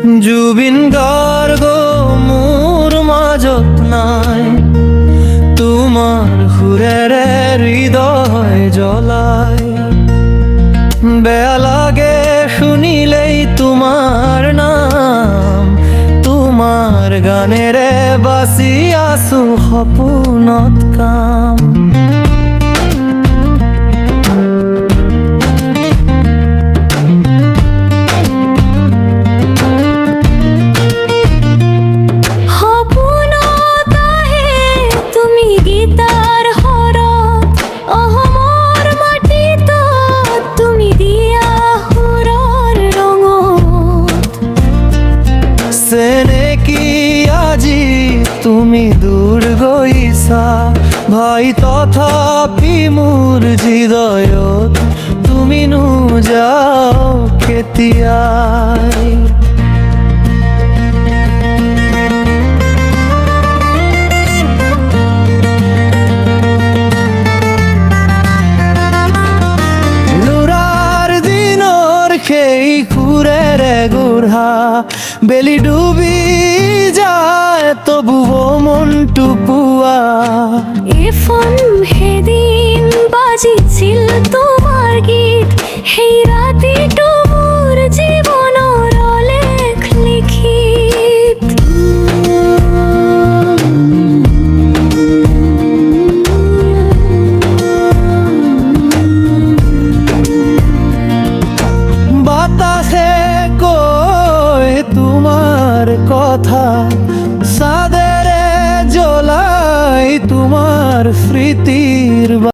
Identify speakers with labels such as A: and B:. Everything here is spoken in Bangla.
A: জুবিন গার্গ মোর মাজত নাই, তোমার সুরের হৃদয় জ্বলায়। বেয়া লাগে শুনিলেই তোমার নাম, তোমার গানের বাসি আছো সপোনত কাম। তুমি দূর গৈছা ভাই, তথাপি মোৰ হৃদয়ত তুমি যাও কেতিয়াই। লুৰাৰ দিনৰ সেই সুৰেৰে গুঢ়া বেলি ডুবি যায়, তবুও মনটো পুৱা।
B: এফোন সেদিন বাজিছিল তোমাৰ গীত, সেই ৰাতিটো মোৰ জীৱনৰ লেখ লিখিত।
A: বাতাসে কয় তোমার কথা, চাঁদেরে জ্বলাই তোমার স্মৃতির